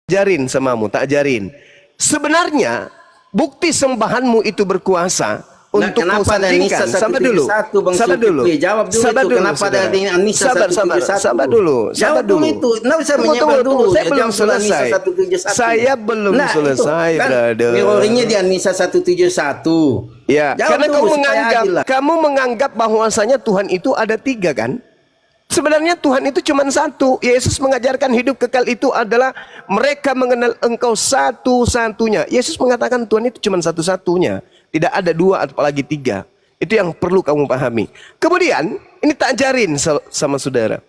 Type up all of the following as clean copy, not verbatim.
ajarin samamu, tak ajarin. Sebenarnya bukti sembahanmu itu berkuasa untuk kau sandingkan. Sabar dulu. Sabar dulu. Jawab dulu sabar itu. Dulu, kenapa ada di An-Nisa 171? Sabar dulu. Jawab dulu itu. Nggak usah menyebar dulu. Saya belum selesai. Saya belum selesai, brother. Mirroringnya di An-Nisa 171. Ya, jawab karena dulu, kamu menganggap bahwasanya Tuhan itu ada 3 kan? Sebenarnya Tuhan itu cuma 1. Yesus mengajarkan hidup kekal itu adalah mereka mengenal Engkau satu-satunya. Yesus mengatakan Tuhan itu cuma satu-satunya. Tidak ada 2 apalagi 3. Itu yang perlu kamu pahami. Kemudian ini tak ajarin sama saudara.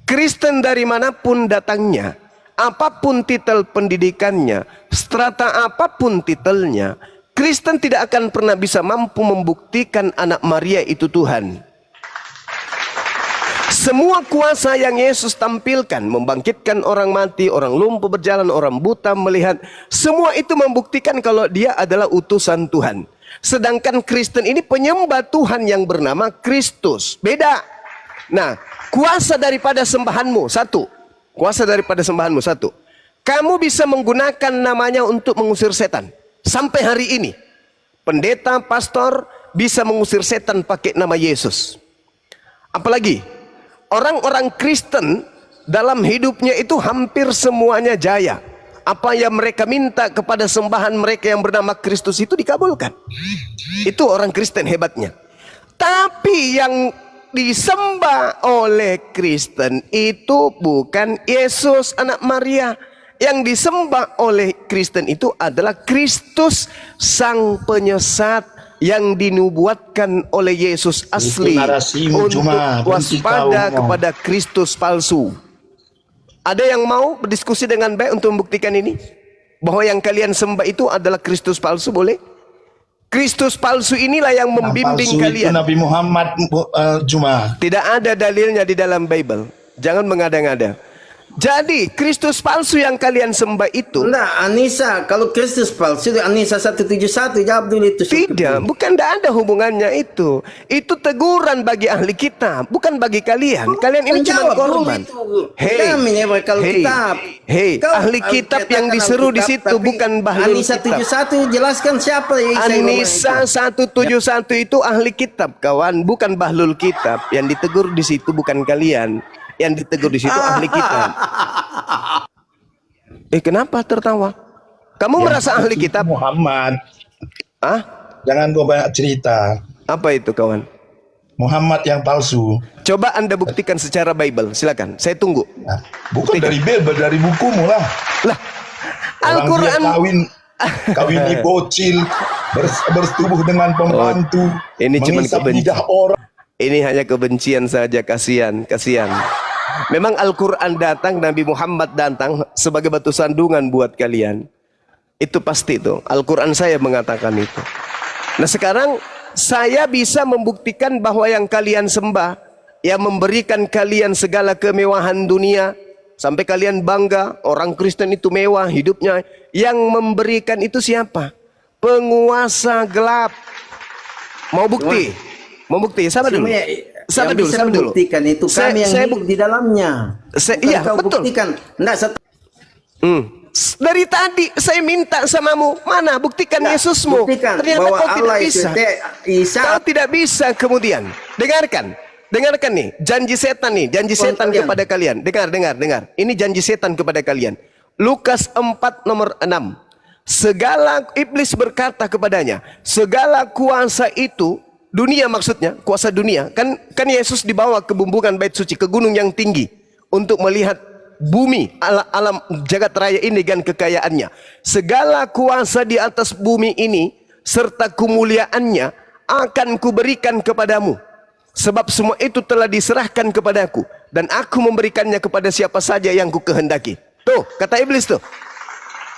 Kristen dari manapun datangnya, apapun titel pendidikannya, strata apapun titelnya, Kristen tidak akan pernah bisa mampu membuktikan anak Maria itu Tuhan. Semua kuasa yang Yesus tampilkan, membangkitkan orang mati, orang lumpuh berjalan, orang buta melihat, semua itu membuktikan kalau dia adalah utusan Tuhan. Sedangkan Kristen ini penyembah Tuhan yang bernama Kristus. Beda. Nah, kuasa daripada sembahanmu 1. Kuasa daripada sembahanmu 1. Kamu bisa menggunakan namanya untuk mengusir setan. Sampai hari ini, pendeta, pastor bisa mengusir setan pakai nama Yesus. Apalagi orang-orang Kristen dalam hidupnya itu hampir semuanya jaya. Apa yang mereka minta kepada sembahan mereka yang bernama Kristus itu dikabulkan. Itu orang Kristen hebatnya. Tapi yang disembah oleh Kristen itu bukan Yesus anak Maria. Yang disembah oleh Kristen itu adalah Kristus sang penyesat yang dinubuatkan oleh Yesus asli untuk waspada kepada Kristus palsu. Ada yang mau berdiskusi dengan baik untuk membuktikan ini? Bahwa yang kalian sembah itu adalah Kristus palsu, boleh? Kristus palsu inilah yang membimbing kalian. Nabi Muhammad Juma. Tidak ada dalilnya di dalam Bible. Jangan mengada-ngada. Jadi Kristus palsu yang kalian sembah itu. Nah, An-Nisa, kalau Kristus palsu An-Nisa 171, jawab dulu itu. Tidak, bukan, tidak ada hubungannya itu. Itu teguran bagi ahli kitab, bukan bagi kalian. Kalian ini cuma korban. Hei, ahli kitab yang diseru di situ bukan bahlul kitab. An-Nisa 71 jelaskan siapa An-Nisa 171 itu ahli kitab, kawan, bukan bahlul kitab. Yang ditegur di situ bukan kalian. Yang ditegur di situ ahli kitab. Kenapa tertawa? Kamu merasa ahli kitab? Muhammad. Ah? Jangan kau banyak cerita. Apa itu, kawan? Muhammad yang palsu. Coba Anda buktikan secara Bible. Silakan, saya tunggu. Nah, bukan dari Bible, dari bukumu lah. Lah, Al-Quran kawin bocil, bersetubuh dengan pembantu. Ini cuma kebencian orang. Ini hanya kebencian saja, kasihan. Memang Al-Quran datang, Nabi Muhammad datang sebagai batu sandungan buat kalian. Itu pasti itu. Al-Quran saya mengatakan itu. Nah sekarang saya bisa membuktikan bahwa yang kalian sembah, yang memberikan kalian segala kemewahan dunia, sampai kalian bangga, orang Kristen itu mewah hidupnya. Yang memberikan itu siapa? Penguasa gelap. Mau bukti? Mau bukti? Sabar dulu. Sabar dulu. Buktikan itu kami yang hidup di dalamnya. Iya, betul. Buktikan. Dari tadi saya minta samamu, mana buktikan Yesusmu. Buktikan ternyata bahwa kau tidak bisa. Kau tidak bisa kemudian. Dengarkan nih, janji setan kepada kalian. Dengar. Ini janji setan kepada kalian. Lukas 4 nomor 6. Segala iblis berkata kepadanya, segala kuasa itu, dunia maksudnya, kuasa dunia. Kan Yesus dibawa ke bumbungan bait suci, ke gunung yang tinggi untuk melihat bumi, alam jagat raya ini dan kekayaannya. Segala kuasa di atas bumi ini serta kemuliaannya akan kuberikan kepadamu. Sebab semua itu telah diserahkan kepadaku dan aku memberikannya kepada siapa saja yang ku kehendaki. Tuh, kata iblis tuh.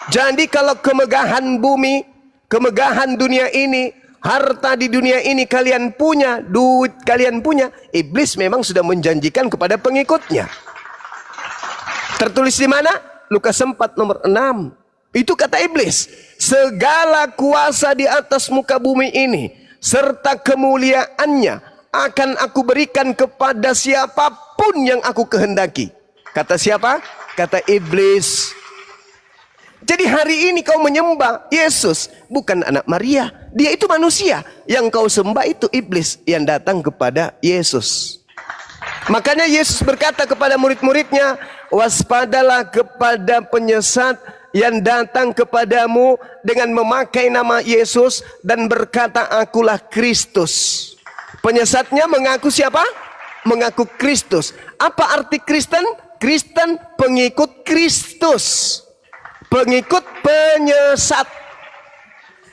Jadi kalau kemegahan bumi, kemegahan dunia ini, harta di dunia ini kalian punya, duit kalian punya, iblis memang sudah menjanjikan kepada pengikutnya. Tertulis di mana? Lukas 4 nomor 6. Itu kata iblis. Segala kuasa di atas muka bumi ini serta kemuliaannya akan aku berikan kepada siapapun yang aku kehendaki. Kata siapa? Kata iblis. Jadi hari ini kau menyembah Yesus, bukan anak Maria. Dia itu manusia. Yang kau sembah itu iblis yang datang kepada Yesus. Makanya Yesus berkata kepada murid-muridnya, waspadalah kepada penyesat yang datang kepadamu dengan memakai nama Yesus dan berkata, akulah Kristus. Penyesatnya mengaku siapa? Mengaku Kristus. Apa arti Kristen? Kristen pengikut Kristus. Pengikut penyesat.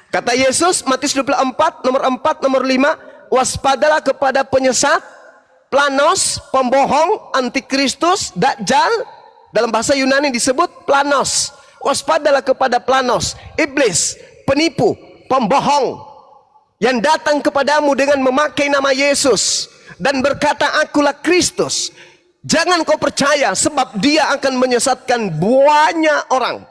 Kata Yesus, Matius 24, nomor 4, nomor 5, waspadalah kepada penyesat, planos, pembohong, antikristus, dajjal. Dalam bahasa Yunani disebut planos. Waspadalah kepada planos, iblis, penipu, pembohong, yang datang kepadamu dengan memakai nama Yesus dan berkata, akulah Kristus. Jangan kau percaya, sebab dia akan menyesatkan banyak orang.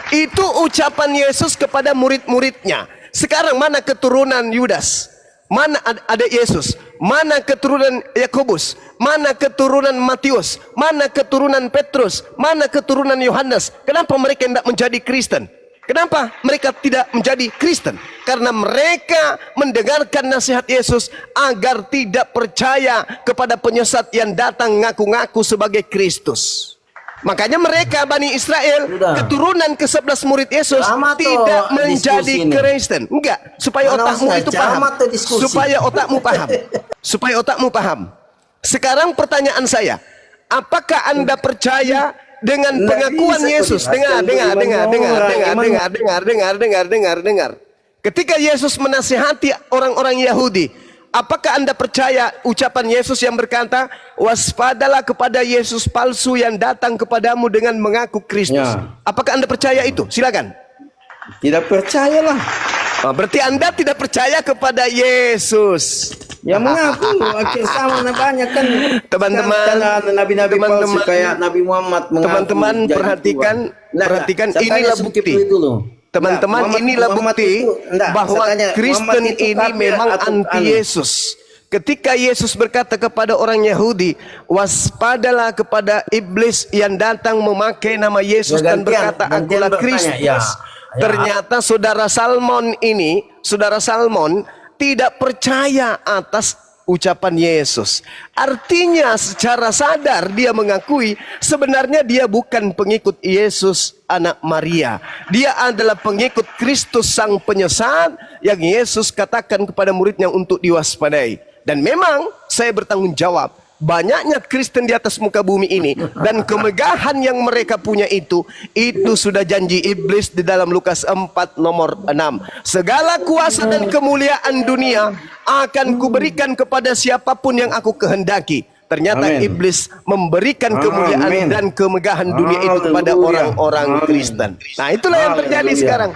Itu ucapan Yesus kepada murid-muridnya. Sekarang mana keturunan Yudas? Mana adik Yesus? Mana keturunan Yakobus? Mana keturunan Matius? Mana keturunan Petrus? Mana keturunan Yohanes? Kenapa mereka tidak menjadi Kristen? Kenapa mereka tidak menjadi Kristen? Karena mereka mendengarkan nasihat Yesus agar tidak percaya kepada penyesat yang datang ngaku-ngaku sebagai Kristus. Makanya mereka Bani Israel, keturunan ke-11 murid Yesus, tidak menjadi Kristen. Enggak, supaya otakmu itu paham. Supaya otakmu paham. Supaya otakmu paham. Sekarang pertanyaan saya, apakah Anda percaya dengan pengakuan Yesus? Dengar. Ketika Yesus menasihati orang-orang Yahudi, apakah Anda percaya ucapan Yesus yang berkata, waspadalah kepada Yesus palsu yang datang kepadamu dengan mengaku Kristus? Ya. Apakah Anda percaya itu? Silakan. Tidak percayalah. Oh, berarti Anda tidak percaya kepada Yesus. Ya mengaku akhir sama banyak kan. Teman-teman, nabi-nabi palsu kayak Nabi Muhammad mengaku. Teman-teman perhatikan, inilah bukti. Teman-teman, inilah bukti bahwa Kristen ini memang anti Yesus. Ketika Yesus berkata kepada orang Yahudi, waspadalah kepada iblis yang datang memakai nama Yesus dan berkata, akulah Kristus. Ternyata saudara Salmon tidak percaya atas ucapan Yesus. Artinya secara sadar dia mengakui sebenarnya dia bukan pengikut Yesus anak Maria. Dia adalah pengikut Kristus sang penyesat yang Yesus katakan kepada muridnya untuk diwaspadai. Dan memang saya bertanggung jawab, banyaknya Kristen di atas muka bumi ini dan kemegahan yang mereka punya itu sudah janji iblis di dalam Lukas 4 nomor 6. Segala kuasa dan kemuliaan dunia akan kuberikan kepada siapapun yang aku kehendaki. Ternyata iblis memberikan kemuliaan dan kemegahan dunia itu kepada orang-orang Kristen. Nah, itulah yang terjadi sekarang.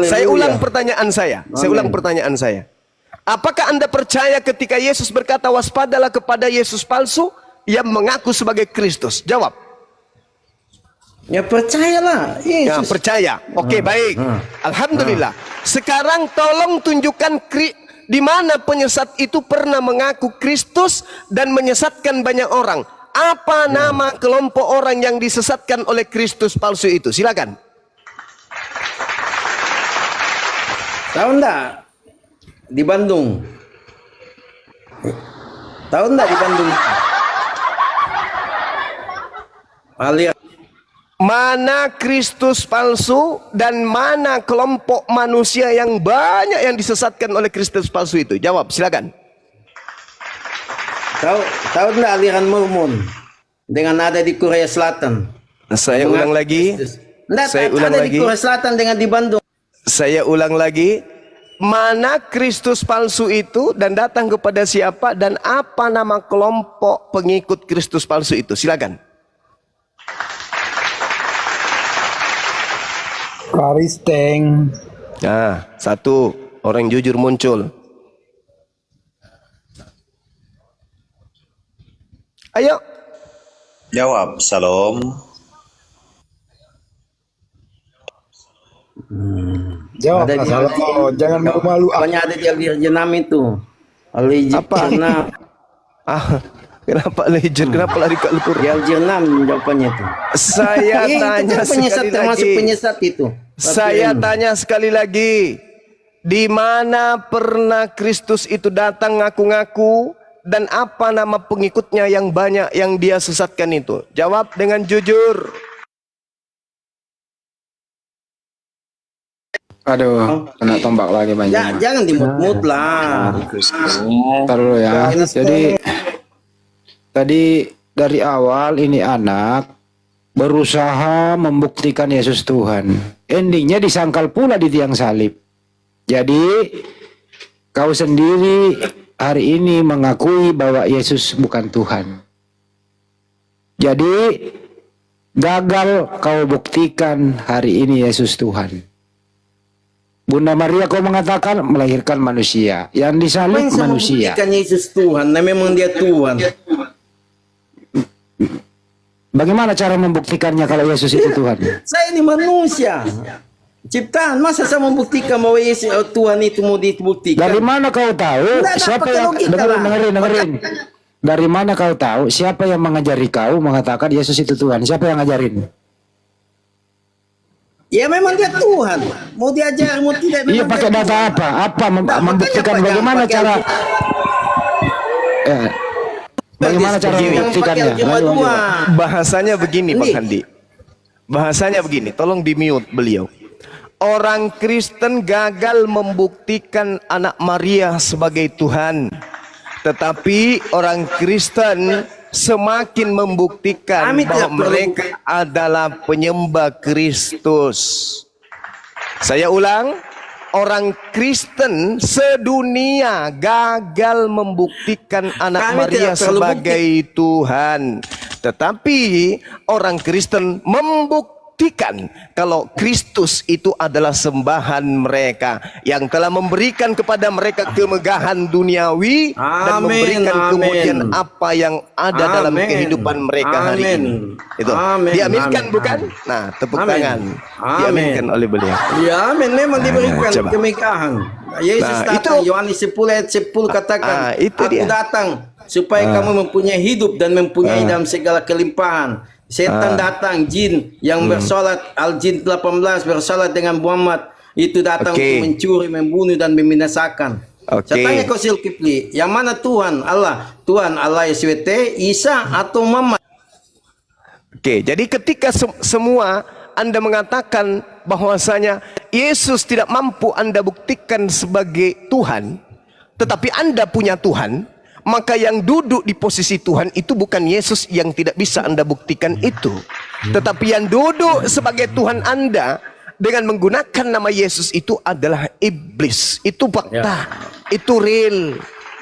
Saya ulang pertanyaan saya. Apakah Anda percaya ketika Yesus berkata waspadalah kepada Yesus palsu yang mengaku sebagai Kristus? Jawab. Ya percayalah. Yesus. Ya percaya. Oke, baik. Alhamdulillah. Sekarang tolong tunjukkan di mana penyesat itu pernah mengaku Kristus dan menyesatkan banyak orang. Apa nama kelompok orang yang disesatkan oleh Kristus palsu itu? Silakan. Tahu enggak? Di Bandung. Tahu enggak di Bandung? Alias Mana Kristus palsu dan mana kelompok manusia yang banyak yang disesatkan oleh Kristus palsu itu? Jawab, silakan. Tahu enggak aliran Mormon dengan ada di Korea Selatan? Saya ulang lagi. Saya ulang lagi. Di Korea Selatan dengan di Bandung. Saya ulang lagi. Mana Kristus palsu itu dan datang kepada siapa dan apa nama kelompok pengikut Kristus palsu itu? Silakan. Karisteng. Nah, satu orang jujur muncul. Ayo. Jawab, Salam. Jawab, Ada di- Salam. Jangan malu-malu. Pokoknya ada di Al-Jenam itu. Apa? Kenapa legend? Kenapa lari ke Al-Quran? Yang jenam jawabannya itu. Saya tanya itu penyesat, sekali termasuk lagi. penyesat itu. Saya tanya sekali lagi. Di mana pernah Kristus itu datang ngaku-ngaku, dan apa nama pengikutnya yang banyak yang dia sesatkan itu? Jawab dengan jujur. Aduh, kena tombak lagi banyak. Ya, jangan dimut-mut lah. Ntar dulu ya. Jadi tadi dari awal ini anak berusaha membuktikan Yesus Tuhan. Endingnya disangkal pula di tiang salib. Jadi kau sendiri hari ini mengakui bahwa Yesus bukan Tuhan. Jadi gagal kau buktikan hari ini Yesus Tuhan. Bunda Maria kau mengatakan melahirkan manusia, yang disalib manusia. Membuktikan Yesus Tuhan, nah memang dia Tuhan. Bagaimana cara membuktikannya kalau Yesus itu Tuhan? Saya ini manusia, ciptaan. Masa saya membuktikan bahwa Yesus Tuhan itu mau dibuktikan? Dari mana kau tahu? Nggak ada Siapa pakai yang logika lah. dengerin? Dari mana kau tahu? Siapa yang mengajari kau mengatakan Yesus itu Tuhan? Siapa yang ngajarin? Ya memang dia Tuhan. Mau diajar, mau tidak. Iya, memang pakai dia data Tuhan. apa? Apa Nah, membuktikan makanya bagaimana pakai cara? Bagaimana cara Begini. membuktikannya? Pakai algebra Ayo, dua. Bahasanya begini, Pak Ini. Handi. Bahasanya begini, tolong di-mute beliau. Orang Kristen gagal membuktikan anak Maria sebagai Tuhan. Tetapi orang Kristen semakin membuktikan Kami tidak bahwa perlu mereka adalah penyembah Kristus. Saya ulang, orang Kristen sedunia gagal membuktikan anak Kami Maria tidak perlu sebagai Tuhan. Tetapi orang Kristen membuktikan kalau Kristus itu adalah sembahan mereka yang telah memberikan kepada mereka kemegahan duniawi dan Amin, memberikan amin. kemudian apa yang ada dalam Amin. kehidupan mereka hari Amin. ini. Itu Amin, diaminkan amin, bukan? amin. Nah, tepuk Amin. tangan. Amin. Diaminkan oleh beliau. Ya, amin. Memang diberikan coba. kemegahan. Yesus Nah, datang, itu- Yohanes 10 ayat 10 katakan, itu aku dia. datang supaya kamu mempunyai hidup dan mempunyai dalam segala kelimpahan. Setan datang, jin yang bersolat, Al-Jin 18 bersolat dengan Muhammad, itu datang Oke. untuk mencuri, membunuh dan membinasakan. Oke. Saya tanya kau Zulkifli, yang mana Tuhan? Allah. Tuhan Allah SWT, Isa atau Muhammad? Oke, jadi ketika semua Anda mengatakan bahwasanya Yesus tidak mampu Anda buktikan sebagai Tuhan, tetapi Anda punya Tuhan, maka yang duduk di posisi Tuhan itu bukan Yesus yang tidak bisa Anda buktikan itu, tetapi yang duduk sebagai Tuhan Anda dengan menggunakan nama Yesus itu adalah iblis. Itu fakta, itu real.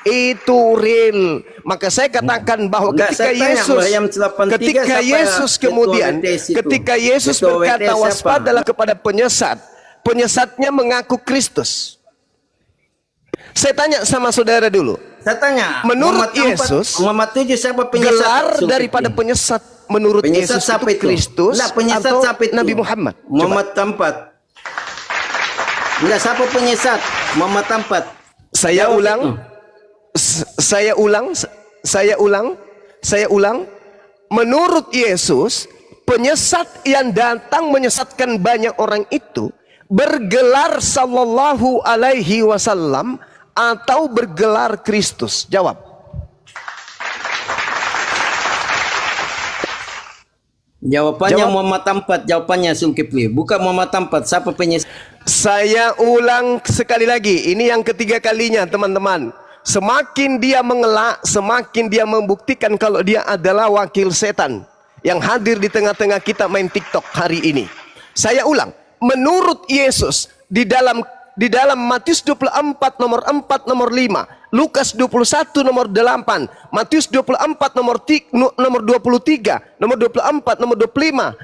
Itu real. Maka saya katakan bahwa Enggak, ketika saya tanya, Yesus, Maryam 83, ketika siapa Yesus ketua kemudian, WTS itu? ketika Yesus Ketua berkata WTS siapa? waspadalah kepada penyesat, penyesatnya mengaku Kristus. Saya tanya sama saudara dulu, Saya tanya, menurut Muhammad Yesus, Muhammad 7 siapa penyesat? gelar Zulkifli? daripada penyesat menurut Penyesat Yesus siapa itu Kristus Enggak, penyesat atau siapa itu? Nabi Muhammad? Coba. Muhammad Tampat. Enggak, siapa penyesat? Muhammad Tampat. Saya Jawab ulang, itu. saya ulang. Menurut Yesus, penyesat yang datang menyesatkan banyak orang itu bergelar sallallahu alaihi wasallam atau bergelar Kristus. Jawab. Jawabannya Jawab. Muhammad Tampat, jawabannya Zulkifli. Bukan Muhammad Tampat, siapa penyesat? Saya ulang sekali lagi, ini yang ketiga kalinya teman-teman. Semakin dia mengelak, semakin dia membuktikan kalau dia adalah wakil setan yang hadir di tengah-tengah kita main TikTok hari ini. Saya ulang, menurut Yesus di dalam Matius 24 nomor 4 nomor 5, Lukas 21 nomor 8, Matius 24 nomor 23, nomor 24, nomor 25,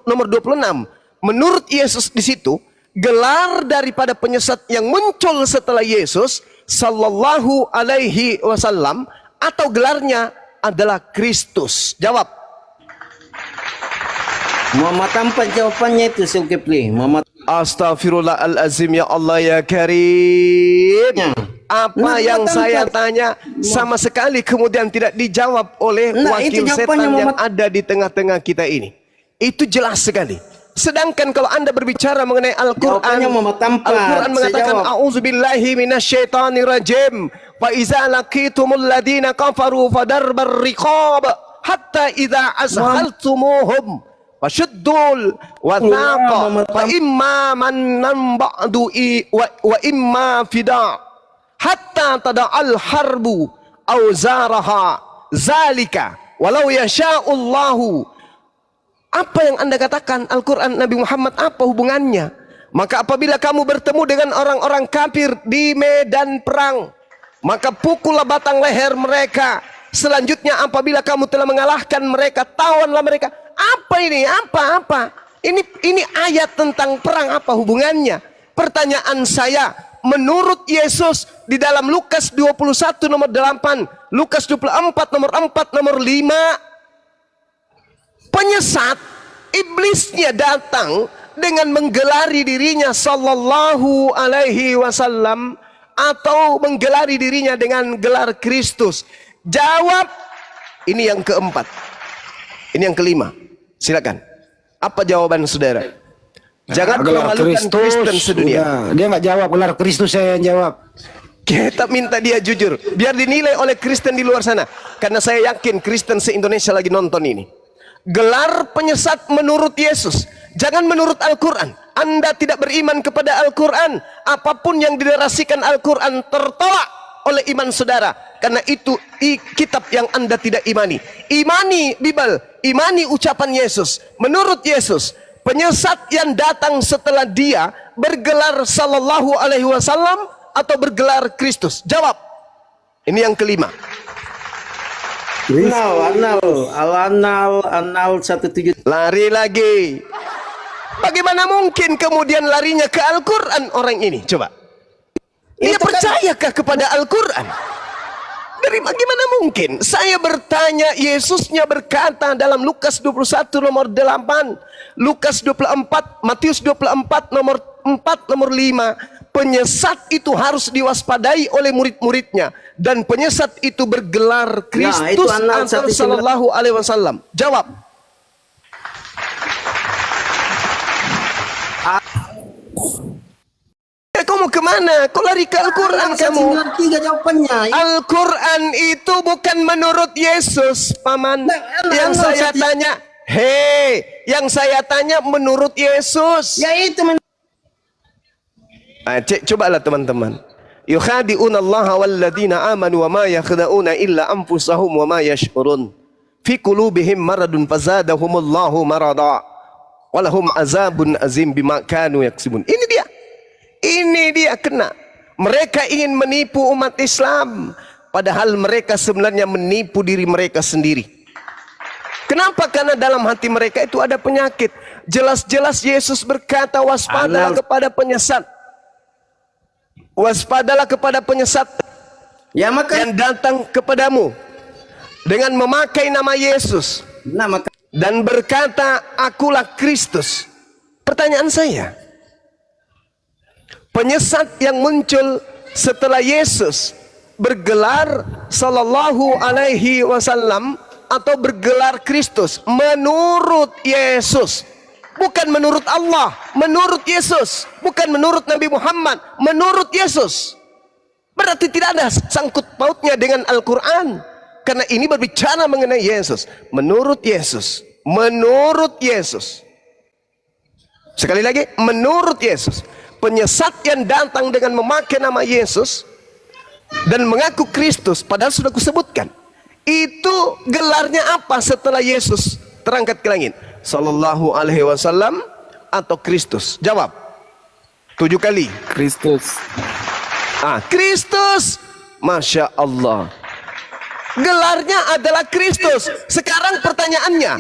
nomor 26. Menurut Yesus di situ, gelar daripada penyesat yang muncul setelah Yesus sallallahu alaihi wasallam atau gelarnya adalah Kristus. Jawab. Muhammad Tampat jawabannya itu Zulkifli. Muhammad Astaghfirullahalazim, ya Allah ya Karim. Apa Nah, yang betul, saya Ustaz. tanya sama sekali kemudian tidak dijawab oleh Nah, itu wakil jawabannya, setan yang Muhammad. ada di tengah-tengah kita ini. Itu jelas sekali. Sedangkan kalau Anda berbicara mengenai Al-Quran, Jawabannya Muhammad Tampan. Al-Quran Saya mengatakan jawab. a'udzubillahi minasyaitonirrajim. Fa iza laqitumul ladina kafaru fadarbar riqab hatta idza azhaltumuhum fashuddul wathaqa fa imma mannan ba'du wa imma fida hatta tada'al harbu auzaraha zalika walau yasha'ullahu. Apa yang Anda katakan Al-Quran Nabi Muhammad, apa hubungannya? Maka apabila kamu bertemu dengan orang-orang kafir di medan perang, maka pukullah batang leher mereka. Selanjutnya apabila kamu telah mengalahkan mereka, tawanlah mereka. Apa ini? Apa? Ini ayat tentang perang, apa hubungannya? Pertanyaan saya, menurut Yesus di dalam Lukas 21 nomor 8, Lukas 24 nomor 4, nomor 5, penyesat iblisnya datang dengan menggelari dirinya sallallahu alaihi wasallam atau menggelari dirinya dengan gelar Kristus. Jawab. Ini yang keempat. Ini yang kelima. Silakan. Apa jawaban saudara? Jangan Gelar memalukan Kristen sedunia. Udah. Dia nggak jawab, gelar Kristus saya yang jawab. Kita minta dia jujur, biar dinilai oleh Kristen di luar sana. Karena saya yakin Kristen se-Indonesia lagi nonton ini. Gelar penyesat menurut Yesus, jangan menurut Al-Quran. Anda tidak beriman kepada Al-Quran, apapun yang diderasikan Al-Quran tertolak oleh iman saudara. Karena itu kitab yang Anda tidak imani. Imani Bible, imani ucapan Yesus. Menurut Yesus, penyesat yang datang setelah dia bergelar sallallahu alaihi wasallam atau bergelar Kristus. Jawab. Ini yang kelima. Anal 17. Lari lagi. Bagaimana mungkin kemudian larinya ke Al-Quran orang ini? Coba. Dia Itu kan- percayakah kepada Al-Quran? Dari bagaimana mungkin? Saya bertanya, Yesusnya berkata dalam Lukas 21 nomor 8, Lukas 24, Matius 24 nomor 4, nomor 5. Penyesat itu harus diwaspadai oleh murid-muridnya, dan penyesat itu bergelar Kristus itu Anal atau 1:19. sallallahu alaihi wasallam. Jawab. Kamu mau kemana? Kau lari ke Al-Quran kamu. 93 jawabannya. Al-Quran itu bukan menurut Yesus, Paman. Yang saya tanya, yang saya tanya menurut Yesus. Ya itu Cobalah teman-teman. Yukhadi'una Allah walladzina amanu wa ma yakhda'una illa anfusahum wa ma yash'urun. Fi qulubihim maradun fazadahumullahu marada. Walahum azabun azim bima kanu yaksibun. Ini dia kena. Mereka ingin menipu umat Islam, padahal mereka sebenarnya menipu diri mereka sendiri. Kenapa? Karena dalam hati mereka itu ada penyakit. Jelas-jelas Yesus berkata, waspadalah kepada penyesat. Waspadalah kepada penyesat ya maka yang datang kepadamu dengan memakai nama Yesus dan berkata, akulah Kristus. Pertanyaan saya, penyesat yang muncul setelah Yesus bergelar sallallahu alaihi wasallam atau bergelar Kristus menurut Yesus, bukan menurut Allah, menurut Yesus, bukan menurut Nabi Muhammad, menurut Yesus. Berarti tidak ada sangkut pautnya dengan Al-Quran, karena ini berbicara mengenai Yesus. Menurut Yesus, menurut Yesus. Sekali lagi, menurut Yesus. Penyesat yang datang dengan memakai nama Yesus dan mengaku Kristus, padahal sudah kusebutkan, itu gelarnya apa setelah Yesus terangkat ke langit? Sallallahu alaihi wasallam atau Kristus? Jawab. 7 kali. Kristus. Kristus. Masya Allah. Gelarnya adalah Kristus. Sekarang pertanyaannya,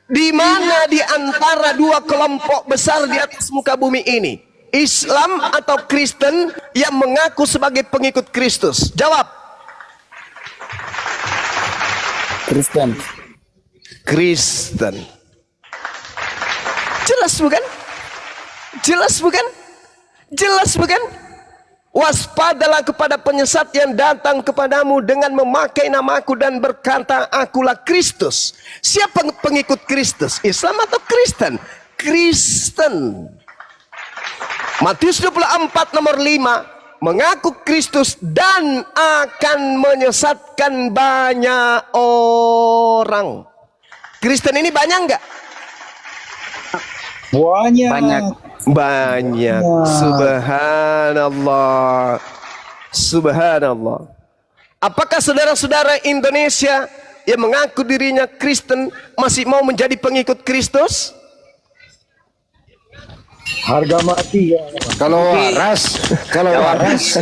di mana di antara dua kelompok besar di atas muka bumi ini? Islam atau Kristen yang mengaku sebagai pengikut Kristus? Jawab. Kristen. Kristen. Jelas bukan? Jelas bukan? Jelas bukan? Waspadalah kepada penyesat yang datang kepadamu dengan memakai namaku dan berkata, akulah Kristus. Siapa pengikut Kristus? Islam atau Kristen? Kristen. Matius 24 nomor 5, mengaku Kristus dan akan menyesatkan banyak orang. Kristen ini banyak enggak? Banyak. Banyak. Subhanallah. Subhanallah. Apakah saudara-saudara Indonesia yang mengaku dirinya Kristen masih mau menjadi pengikut Kristus? Harga mati ya. Kalau waras, kalau dia waras,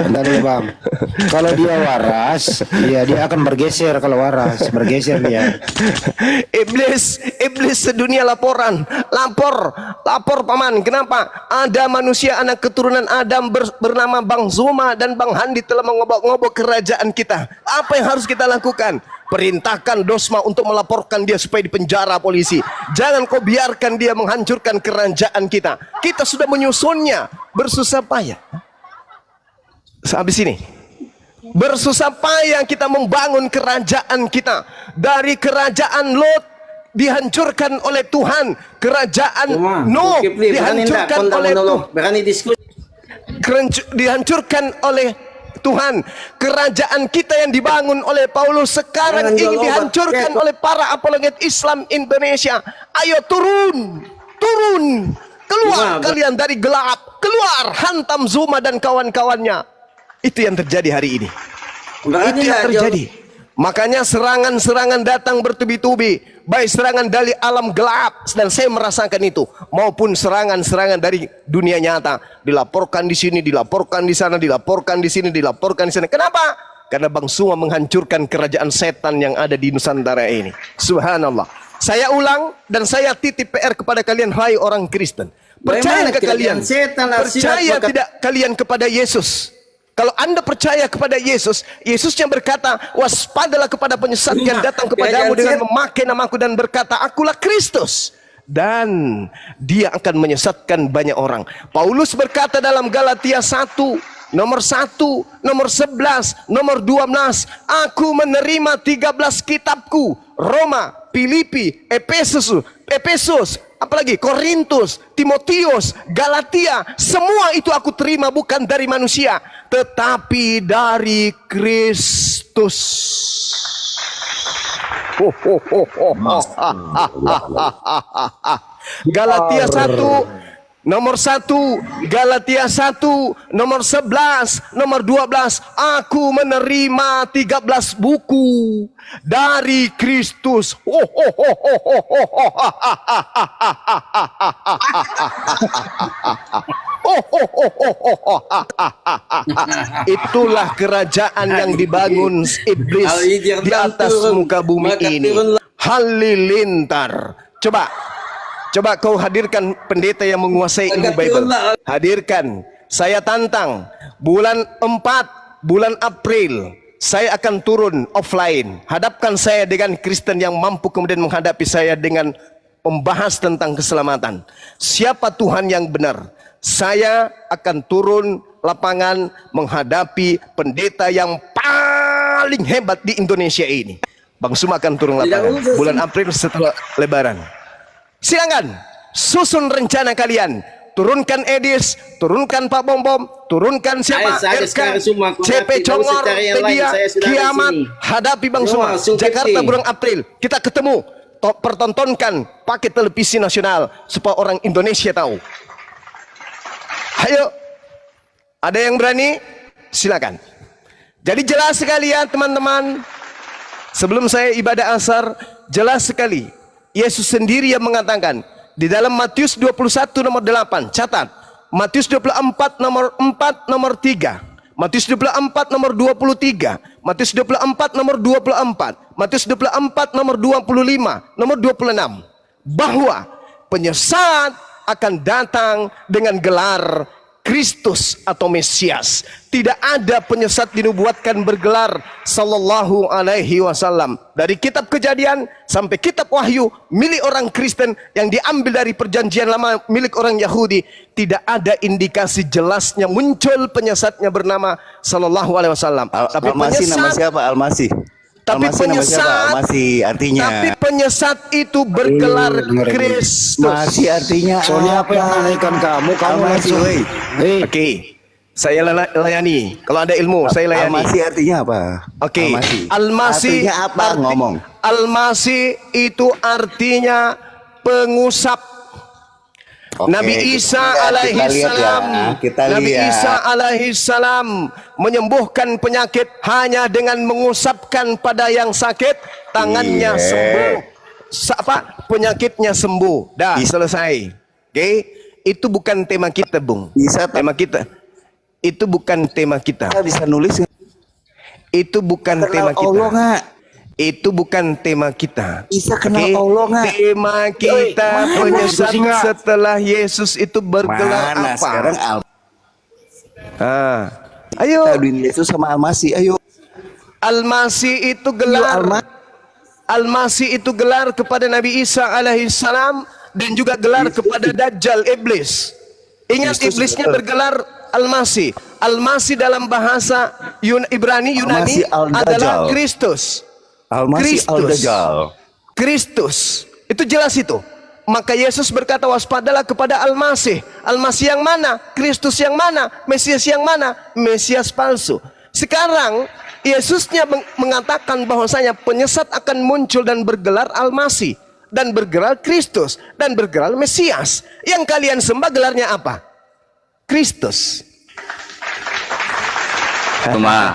bentar dulu Bang. Kalau dia waras, ya dia akan bergeser kalau waras, bergeser dia. Iblis sedunia lapor paman. Kenapa? Ada manusia anak keturunan Adam bernama Bang Zuma dan Bang Handi telah mengobok-ngobok kerajaan kita. Apa yang harus kita lakukan? Perintahkan Dosma untuk melaporkan dia supaya dipenjara polisi. Jangan kau biarkan dia menghancurkan kerajaan kita. Kita sudah menyusunnya, bersusah payah. Habis ini, bersusah payah kita membangun kerajaan kita. Dari kerajaan Lot dihancurkan oleh Tuhan, kerajaan Nuh dihancurkan oleh Tuhan, dihancurkan oleh Tuhan. Kerajaan kita yang dibangun oleh Paulus sekarang ingin dihancurkan oleh para apologet Islam Indonesia. Ayo turun, keluar kalian dari gelap, keluar, hantam Zuma dan kawan-kawannya. Itu yang terjadi hari ini. Itu yang terjadi. Makanya serangan-serangan datang bertubi-tubi, baik serangan dari alam gelap, dan saya merasakan itu, maupun serangan-serangan dari dunia nyata. Dilaporkan di sini, dilaporkan di sana, dilaporkan di sini, dilaporkan di sana. Kenapa? Karena Bang Suma menghancurkan kerajaan setan yang ada di Nusantara ini. Subhanallah. Saya ulang dan saya titip PR kepada kalian, hai orang Kristen. Percaya ke kalian? Percaya tidak kalian kepada Yesus? Kalau Anda percaya kepada Yesus, Yesusnya berkata, waspadalah kepada penyesat yang datang kepadamu dengan memakai namaku dan berkata, akulah Kristus. Dan dia akan menyesatkan banyak orang. Paulus berkata dalam Galatia 1, nomor 1, nomor 11, nomor 12, aku menerima 13 kitabku. Roma, Filipi, Efesus, apalagi Korintus, Timotius, Galatia, semua itu aku terima bukan dari manusia, tetapi dari Kristus. Galatia 1 nomor 1, Galatia 1 nomor 11, nomor 12, aku menerima 13 buku dari Kristus. Itulah kerajaan yang dibangun iblis di atas muka bumi ini. Halilintar. Coba kau hadirkan pendeta yang menguasai ilmu Bible. Hadirkan. Saya tantang. Bulan 4, bulan April, saya akan turun offline. Hadapkan saya dengan Kristen yang mampu kemudian menghadapi saya dengan membahas tentang keselamatan. Siapa Tuhan yang benar? Saya akan turun lapangan menghadapi pendeta yang paling hebat di Indonesia ini. Bang Suma akan turun lapangan bulan April setelah Lebaran. Silakan susun rencana kalian. Turunkan Edis, turunkan Pak Bom, turunkan siapa? RK, CP Congor, Tedia, Kiamat, hadapi Bang Suma. Jakarta bulan April, kita ketemu. Pertontonkan pakai televisi nasional supaya orang Indonesia tahu. Ayo, ada yang berani? Silakan. Jadi jelas sekali ya teman-teman. Sebelum saya ibadah asar, jelas sekali. Yesus sendiri yang mengatakan di dalam Matius 21 nomor 8, catat. Matius 24 nomor 4 nomor 3. Matius 24 nomor 23. Matius 24 nomor 24. Matius 24 nomor 25, nomor 26. Bahwa penyesat akan datang dengan gelar Kristus atau Mesias. Tidak ada penyesat dinubuatkan bergelar sallallahu alaihi wasallam. Dari kitab Kejadian sampai kitab Wahyu milik orang Kristen yang diambil dari perjanjian lama milik orang Yahudi, tidak ada indikasi jelasnya muncul penyesatnya bernama sallallahu alaihi wasallam. Tapi Almasih nama penyesat, siapa? Almasih. tapi Almasih nama siapa? penyesat, Almasih artinya. tapi penyesat itu bergelar dengerin. Kristus. Masih artinya Soalnya apa yang menanyakan kamu Almasih, langsung. woi. Oke, saya layani. Kalau ada ilmu, saya layani. Almasih artinya apa? Oke, Almasih. Almasih Artinya apa? Ngomong. Almasih itu artinya pengusap. Oke, Nabi Isa kita alaihi lihat ya. salam, Kita Nabi lihat. Isa alaihi salam menyembuhkan penyakit hanya dengan mengusapkan pada yang sakit, tangannya Iya. sembuh. Penyakitnya sembuh. Dah, selesai. Oke, itu bukan tema kita, Bung. Bisa tak? Tema kita. Itu bukan tema kita. Kita bisa nulis nggak? Itu bukan tema Kenal Allah kita. nggak? Itu bukan tema kita. Bisa kenal Oke? Allah nggak? Tema kita penyesat diskusi nggak? setelah Yesus itu bergelar Mana apa? sekarang Ayo, Almasih Yesus sama Almasih, ayo. Almasih itu gelar. Almasih itu gelar kepada Nabi Isa alaihi salam dan juga gelar kepada Dajjal iblis. Ingat, iblisnya bergelar Almasih. Almasih dalam bahasa Ibrani Yunani Almasih Al-Dajjal. adalah Kristus. Almasih Kristus. Al-Dajjal. Kristus. Itu jelas itu. Maka Yesus berkata, waspadalah kepada Almasih. Almasih yang mana? Kristus yang mana? Mesias yang mana? Mesias palsu. Sekarang Yesusnya mengatakan bahwasanya penyesat akan muncul dan bergelar Almasih, dan bergelar Kristus, dan bergelar Mesias. Yang kalian sembah gelarnya apa? Kristus. Cuma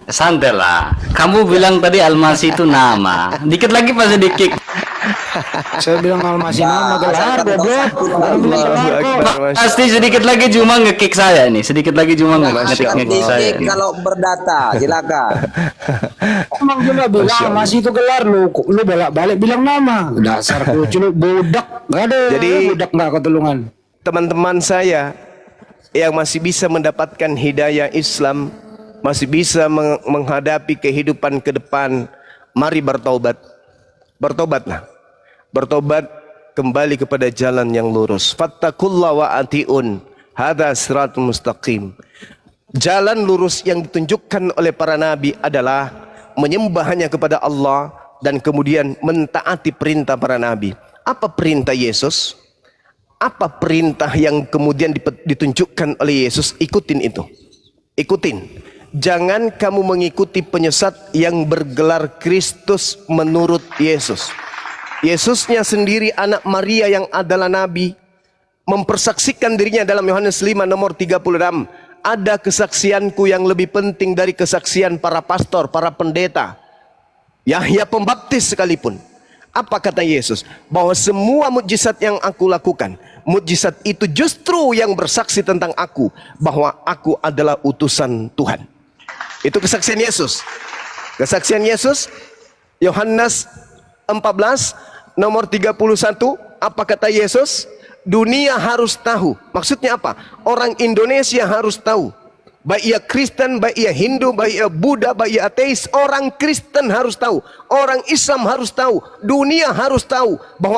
santai lah. Kamu bilang tadi Almasih itu nama. Dikit lagi pasti di-kick. Saya bilang Almasih nama gelar, goblok. Pasti sedikit lagi cuma nge-kick saya ini. Sedikit lagi cuma nge-kick saya ini. Kalau berdata, silakan. Emang cuma bilang Almasih itu gelar, lu balik bilang nama. Dasar lucu lu bodak. Gak ada. Jadi- bodak nggak ketulungan. Teman-teman saya yang masih bisa mendapatkan hidayah Islam, masih bisa menghadapi kehidupan ke depan, mari bertaubat. Bertobatlah. Bertobat kembali kepada jalan yang lurus. Fattakullah wa atiun. Hadza siratul mustaqim. Jalan lurus yang ditunjukkan oleh para nabi adalah menyembah hanya kepada Allah dan kemudian mentaati perintah para nabi. Apa perintah Yesus? Apa perintah yang kemudian ditunjukkan oleh Yesus? Ikutin itu. Ikutin. Jangan kamu mengikuti penyesat yang bergelar Kristus menurut Yesus. Yesusnya sendiri anak Maria yang adalah nabi mempersaksikan dirinya dalam Yohanes 5 nomor 36. Ada kesaksianku yang lebih penting dari kesaksian para pastor, para pendeta, Yahya Pembaptis sekalipun. Apa kata Yesus? Bahwa semua mukjizat yang aku lakukan, mukjizat itu justru yang bersaksi tentang aku, bahwa aku adalah utusan Tuhan. Itu kesaksian Yesus. Kesaksian Yesus, Yohanes 14 nomor 31. Apa kata Yesus? Dunia harus tahu. Maksudnya apa? Orang Indonesia harus tahu. Baik ia Kristen, baik ia Hindu, baik ia Buddha, baik ia ateis, orang Kristen harus tahu, orang Islam harus tahu, dunia harus tahu bahwa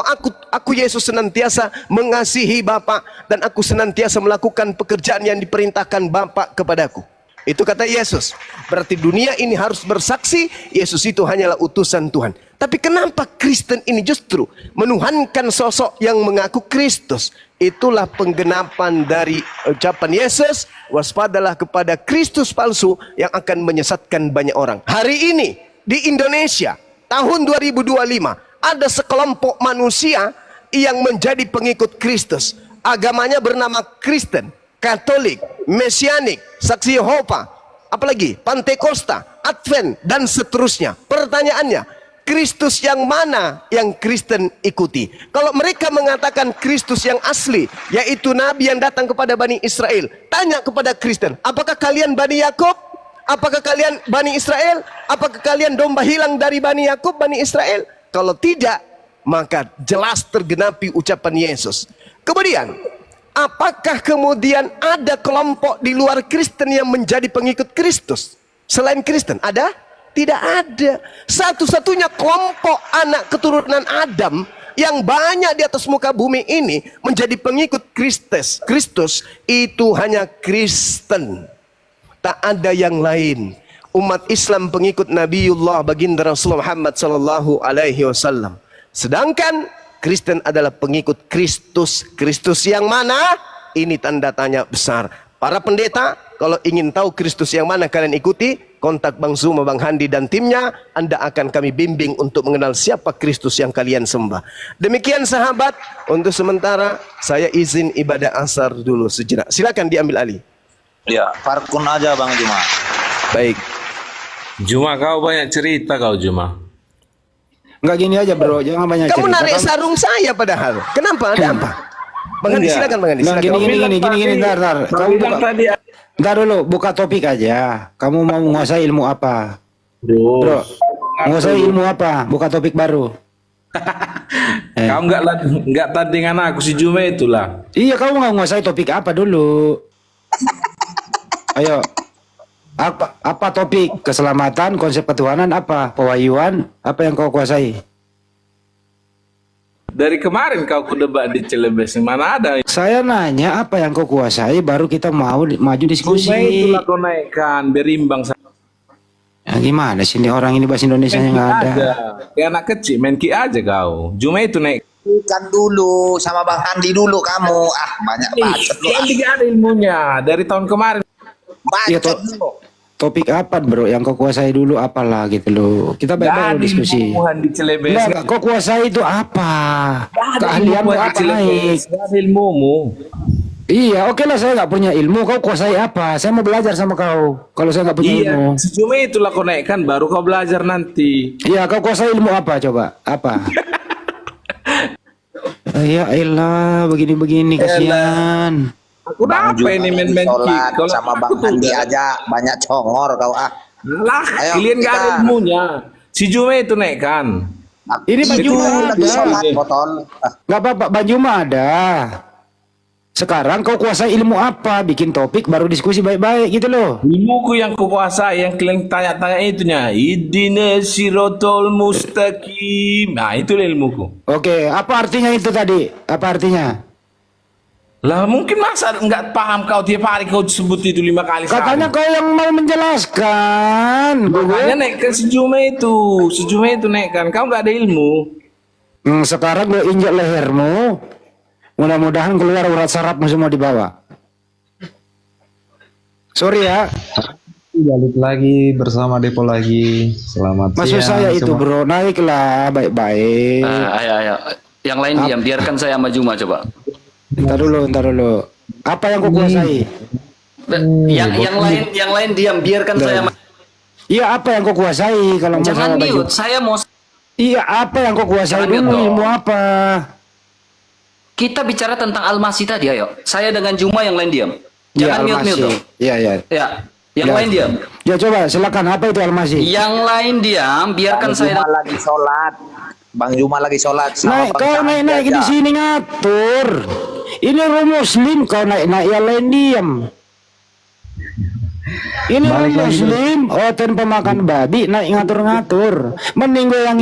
aku Yesus senantiasa mengasihi Bapa dan aku senantiasa melakukan pekerjaan yang diperintahkan Bapa kepadaku. Itu kata Yesus. Berarti dunia ini harus bersaksi Yesus itu hanyalah utusan Tuhan. Tapi kenapa Kristen ini justru menuhankan sosok yang mengaku Kristus? Itulah penggenapan dari ucapan Yesus, waspadalah kepada Kristus palsu yang akan menyesatkan banyak orang. Hari ini di Indonesia tahun 2025 ada sekelompok manusia yang menjadi pengikut Kristus. Agamanya bernama Kristen, Katolik, Mesianik, Saksi Yehova, apalagi Pantekosta, Advent dan seterusnya. Pertanyaannya, Kristus yang mana yang Kristen ikuti? Kalau mereka mengatakan Kristus yang asli, yaitu Nabi yang datang kepada Bani Israel, tanya kepada Kristen, apakah kalian Bani Yakub? Apakah kalian Bani Israel? Apakah kalian domba hilang dari Bani Yakub, Bani Israel? Kalau tidak, maka jelas tergenapi ucapan Yesus. Kemudian, Apakah kemudian ada kelompok di luar Kristen yang menjadi pengikut Kristus? Selain Kristen, ada? Tidak ada. Satu-satunya kelompok anak keturunan Adam yang banyak di atas muka bumi ini menjadi pengikut Kristus itu hanya Kristen. Tak ada yang lain. Umat Islam pengikut Nabiullah baginda Rasulullah Muhammad sallallahu alaihi wasallam. Sedangkan Kristen adalah pengikut Kristus. Kristus yang mana? Ini tanda tanya besar. Para pendeta, kalau ingin tahu Kristus yang mana kalian ikuti, kontak Bang Zuma, Bang Handi dan timnya. Anda akan kami bimbing untuk mengenal siapa Kristus yang kalian sembah. Demikian sahabat, untuk sementara saya izin ibadah asar dulu sejenak. Silakan diambil alih. Ya, Farkun aja Bang Juma. Baik. Juma, kau banyak cerita kau Juma. Enggak gini aja bro, jangan banyak Kamu cerita. narik sarung saya padahal. Kenapa? Ada apa? Bang Handi, silakan Bang Handi. Nah, Silakan. gini, ntar. Kamu buka, ntar dulu, buka topik aja. Kamu mau menguasai ilmu apa? Bro, menguasai ilmu apa? Buka topik baru. Kau nggak tandingan aku si Juma itulah. Iya, kamu mau menguasai topik apa dulu? Ayo. Apa topik? Keselamatan, konsep ketuhanan, apa? Pewahyuan, apa yang kau kuasai? Dari kemarin kau kudebat di Celebes, mana ada? Saya nanya apa yang kau kuasai, baru kita mau maju diskusi. Cuma itulah kau naikkan, berimbang. Ya, gimana sih ini orang ini bahasa Indonesia yang nggak ada? Kayak anak kecil, main ki aja kau. Cuma itu naik. Bukan dulu sama Bang Andi dulu kamu. Banyak bacot lu. Kan tidak ada ilmunya dari tahun kemarin. Iya, Bacot lu. topik apa bro yang kau kuasai dulu apalah gitu loh. Kita baik-baik diskusi. Ilmuhan di Celebes. Enggak, kau kuasai itu apa? Keahlian Ilmuhan di apa Celebes. naik? Nggak ada ilmumu. Iya, oke lah, saya nggak punya ilmu. Kau kuasai apa? Saya mau belajar sama kau. Kalau saya nggak punya ilmu. Iya, cuma itulah kau naikkan, baru kau belajar nanti. Iya, kau kuasai ilmu apa coba? Apa? Ya elah, begini-begini kasihan. Aku udah apa ini main-main Sholat kick. sama Bang Andi aja banyak congor kau ah. Lah, Ayo, kalian nggak ada kita. ilmunya. Si Jume itu naikkan. Ini Bang Itu Juma lagi ada. sholat botol. Nggak apa-apa, Bang Juma ada. Sekarang kau kuasai ilmu apa? Bikin topik baru diskusi baik-baik gitu loh. Ilmuku yang kuasai, yang kalian tanya-tanya itunya. Idina sirotol mustaqim. Nah, itu ilmuku. Oke, apa artinya itu tadi? Apa artinya? Lah mungkin masa nggak paham kau tiap hari kau sebut itu 5 kali Katanya kau yang mau menjelaskan. makanya naikkan si Jume itu. Si Jume itu naikkan. Kau nggak ada ilmu. Sekarang gue injak lehermu. Mudah-mudahan keluar urat sarafmu semua di bawah. Sorry ya. Balik lagi bersama Depo lagi. Selamat Maksud siang saya itu semua. bro, naiklah baik-baik. Ayo. Yang lain diam, biarkan saya sama Juma coba. Ntar dulu. Apa yang kau kuasai? Yang lain diam, biarkan saya sama. Iya, apa yang kau kuasai kalau mau Jangan sama baju? mute, saya mau. Iya, apa yang kau kuasai Jangan dulu? mute dong. Ilmu apa? Kita bicara tentang Almasi tadi, ayo. Saya dengan Juma, yang lain diam. Jangan Iya, mute Almasi. dong. Iya. Ya, yang Ya. lain diam. Ya coba silakan, apa itu Almasi? Yang lain diam, biarkan Bang saya. Juma lagi sholat. Bang Juma lagi sholat. sama Naik, Bang kau Andi naik di aja. sini ngatur. Ini orang Muslim, kau naik yang lain diam. Ini orang Muslim, hotel pemakan babi naik ngatur-ngatur. Mending gue yang